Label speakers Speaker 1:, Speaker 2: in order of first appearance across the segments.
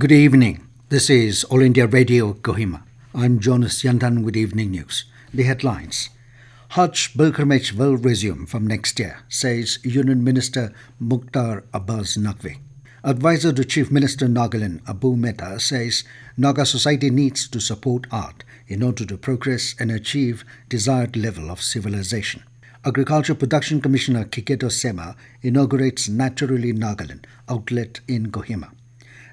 Speaker 1: Good evening. This is All India Radio Kohima. I'm Jonas Yandan with Evening News. The headlines. Hajj pilgrimage will resume from next year, says Union Minister Mukhtar Abbas Naqvi. Advisor to Chief Minister Nagaland Abu Metha says Naga society needs to support art in order to progress and achieve desired level of civilization. Agriculture Production Commissioner Kikheto Sema inaugurates Naturally Nagaland outlet in Kohima.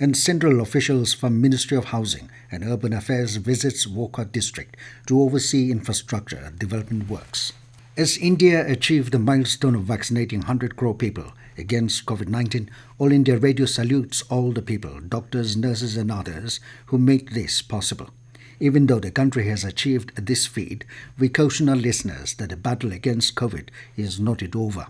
Speaker 1: And central officials from Ministry of Housing and Urban Affairs visits Wokha district to oversee infrastructure development works. As India achieved the milestone of vaccinating 100 crore people against COVID-19, All India Radio salutes all the people, doctors, nurses and others who made this possible. Even though the country has achieved this feat, we caution our listeners that the battle against COVID is not yet over.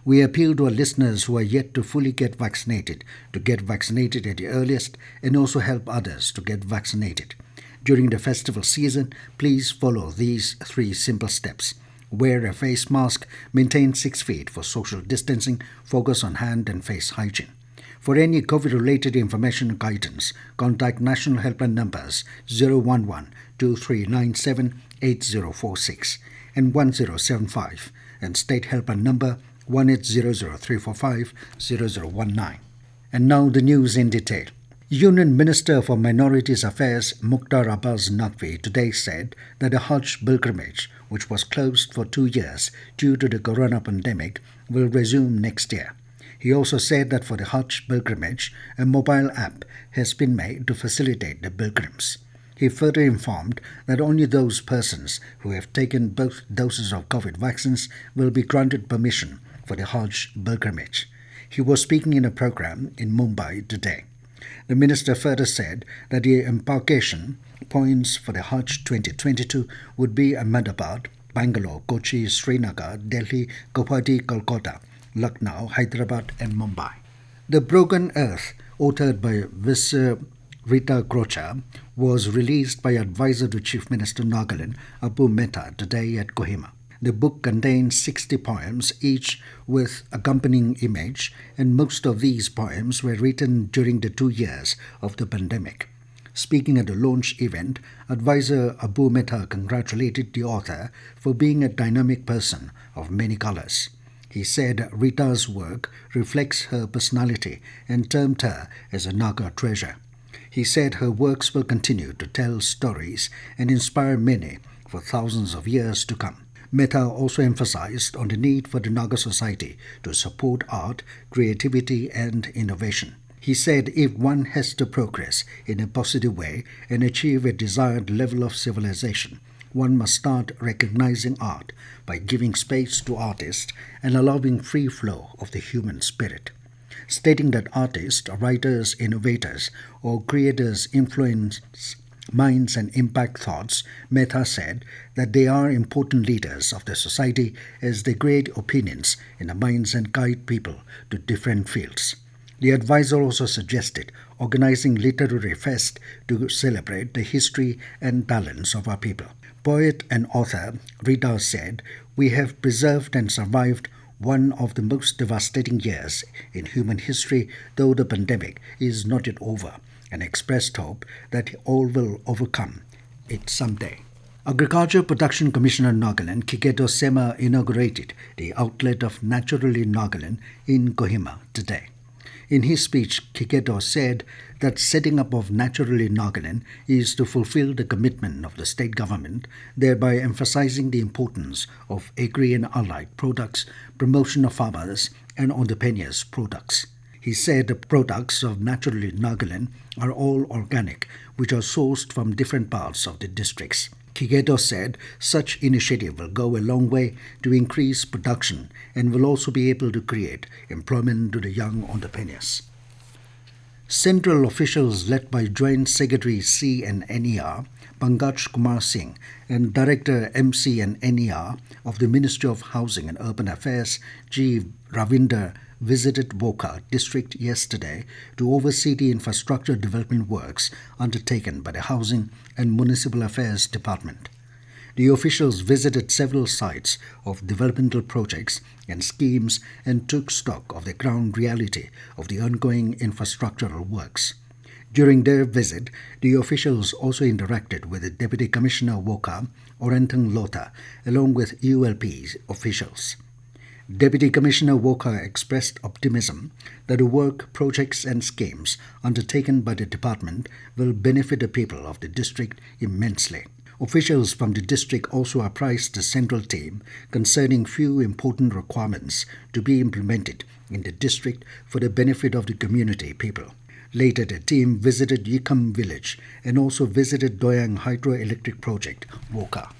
Speaker 1: We appeal to our listeners who are yet to fully get vaccinated to get vaccinated at the earliest and also help others to get vaccinated. During the festival season, please follow these 3 simple steps. Wear a face mask, maintain 6 feet for social distancing, focus on hand and face hygiene. For any COVID-related information and guidance, contact national helpline numbers 011-2397-8046 and 1075 and state helpline number 18003450019. And now the news in detail. Union Minister for Minorities Affairs Mukhtar Abbas Naqvi today said that the Hajj pilgrimage, which was closed for 2 years due to the corona pandemic, will resume next year. He also said that for the Hajj pilgrimage, a mobile app has been made to facilitate the pilgrims. He further informed that only those persons who have taken both doses of COVID vaccines will be granted permission for the Hajj pilgrimage. He was speaking in a program in Mumbai today. The minister further said that the embarkation points for the Hajj 2022 would be Ahmedabad, Bangalore, Kochi, Srinagar, Delhi, Guwahati, Kolkata, Lucknow, Hyderabad and Mumbai. The Broken Earth, authored by Rita Crocha, was released by Advisor to Chief Minister Nagaland Abu Metha today at Kohima. The book contains 60 poems, each with accompanying image, and most of these poems were written during the 2 years of the pandemic. Speaking at the launch event, Advisor Abu Metha congratulated the author for being a dynamic person of many colors. He said Rita's work reflects her personality and termed her as a Naga treasure. He said her works will continue to tell stories and inspire many for thousands of years to come. Metha also emphasized on the need for the Naga society to support art, creativity and innovation. He said if one has to progress in a positive way and achieve a desired level of civilization, one must start recognizing art by giving space to artists and allowing free flow of the human spirit. Stating that artists, writers, innovators, or creators influence minds and impact thoughts, Metha said that they are important leaders of the society as they create opinions in the minds and guide people to different fields. The advisor also suggested organizing literary fest to celebrate the history and talents of our people. Poet and author Rita said, "We have preserved and survived one of the most devastating years in human history, though the pandemic is not yet over, and expressed hope that all will overcome it someday." Agriculture Production Commissioner Nagaland Kikheto Sema inaugurated the outlet of Naturally Nagaland in Kohima today. In his speech, Kikheto said that setting up of Naturally Nagaland is to fulfill the commitment of the state government, thereby emphasizing the importance of agri and allied products, promotion of farmers and entrepreneurs' products. He said the products of Naturally Nagaland are all organic, which are sourced from different parts of the districts. Kikheto said such initiative will go a long way to increase production and will also be able to create employment to the young entrepreneurs. Central officials led by Joint Secretary C and NER, Pankaj Kumar Singh, and Director MC and NER of the Ministry of Housing and Urban Affairs, G. Ravinder, visited Wokha district yesterday to oversee the infrastructure development works undertaken by the Housing and Municipal Affairs Department. The officials visited several sites of developmental projects and schemes and took stock of the ground reality of the ongoing infrastructural works. During their visit, the officials also interacted with the Deputy Commissioner Wokha, Orentang Lota, along with ULP officials. Deputy Commissioner Wokha expressed optimism that the work, projects and schemes undertaken by the department will benefit the people of the district immensely. Officials from the district also apprised the central team concerning few important requirements to be implemented in the district for the benefit of the community people. Later, the team visited Yikam village and also visited Doyang Hydroelectric Project, Wokha.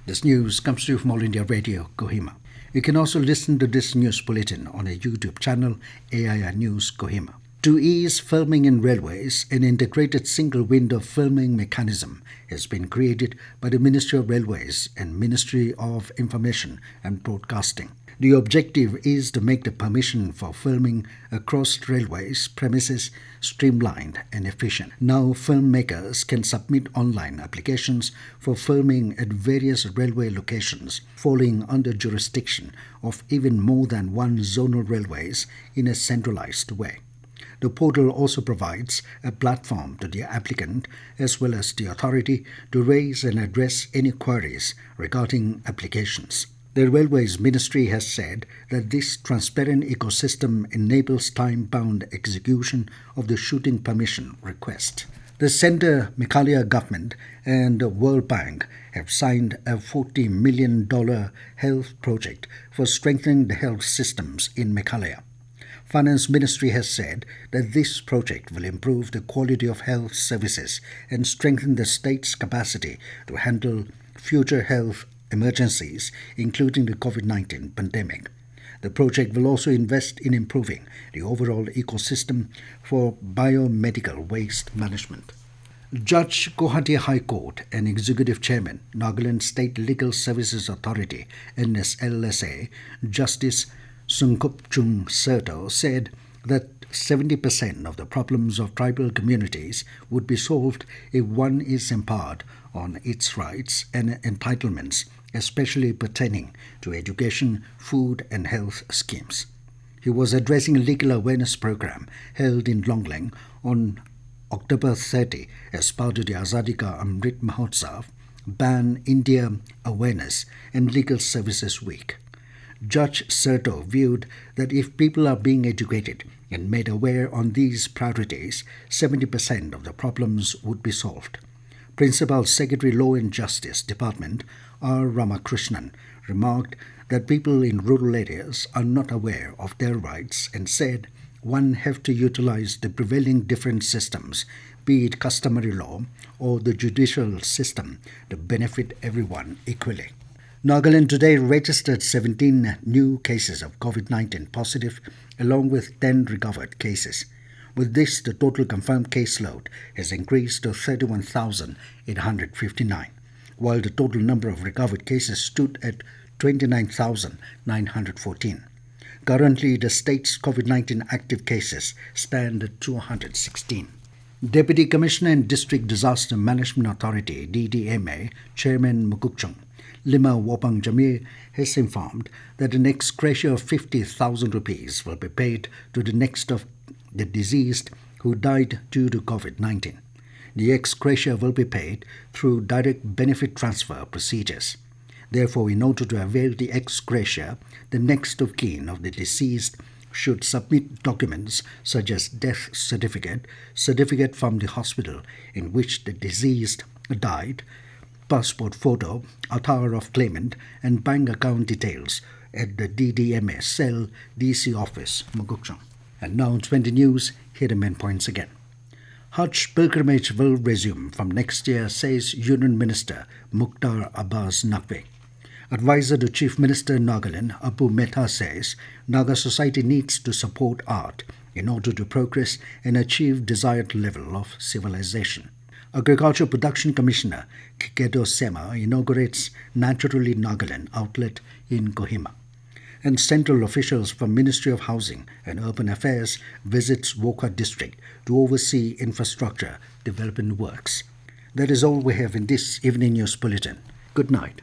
Speaker 1: This news comes to you from All India Radio, Kohima. You can also listen to this news bulletin on a YouTube channel, AIR News Kohima. To ease filming in railways, an integrated single-window filming mechanism has been created by the Ministry of Railways and Ministry of Information and Broadcasting. The objective is to make the permission for filming across railways premises streamlined and efficient. Now, filmmakers can submit online applications for filming at various railway locations, falling under jurisdiction of even more than one zonal railways in a centralized way. The portal also provides a platform to the applicant as well as the authority to raise and address any queries regarding applications. The Railways Ministry has said that this transparent ecosystem enables time-bound execution of the shooting permission request. The Centre Meghalaya government and the World Bank have signed a $40 million health project for strengthening the health systems in Meghalaya. Finance Ministry has said that this project will improve the quality of health services and strengthen the state's capacity to handle future health emergencies, including the COVID-19 pandemic. The project will also invest in improving the overall ecosystem for biomedical waste management. Judge Guwahati High Court and Executive Chairman, Nagaland State Legal Services Authority, NSLSA, Justice Sungkupchung Serto said that 70% of the problems of tribal communities would be solved if one is empowered on its rights and entitlements, especially pertaining to education, food and health schemes. He was addressing a legal awareness program held in Longlang on October 30 as part of the Azadi Ka Amrit Mahotsav, Ban India Awareness and Legal Services Week. Judge Serto viewed that if people are being educated and made aware on these priorities, 70% of the problems would be solved. Principal Secretary Law and Justice Department R. Ramakrishnan remarked that people in rural areas are not aware of their rights and said one have to utilize the prevailing different systems, be it customary law or the judicial system, to benefit everyone equally. Nagaland today registered 17 new cases of COVID-19 positive, along with 10 recovered cases. With this, the total confirmed caseload has increased to 31,859, while the total number of recovered cases stood at 29,914. Currently, the state's COVID-19 active cases stand at 216. Deputy Commissioner and District Disaster Management Authority, DDMA, Chairman Mukhtar Lima Wopang Jamir has informed that an ex gratia of 50,000 rupees will be paid to the next of the deceased who died due to COVID-19. The ex gratia will be paid through direct benefit transfer procedures. Therefore, in order to avail the ex gratia, the next of kin of the deceased should submit documents such as death certificate, certificate from the hospital in which the deceased died, passport photo, Aadhaar of claimant, and bank account details at the DDMA cell DC office, Mugukchang. And now 20 news, here are the main points again. Hajj pilgrimage will resume from next year, says Union Minister Mukhtar Abbas Naqvi. Advisor to Chief Minister Nagaland, Metha, says Naga society needs to support art in order to progress and achieve desired level of civilization. Agriculture Production Commissioner Kikheto Sema inaugurates Naturally Nagaland outlet in Kohima. And central officials from Ministry of Housing and Urban Affairs visits Wokha district to oversee infrastructure development works. That is all we have in this evening news bulletin. Good night.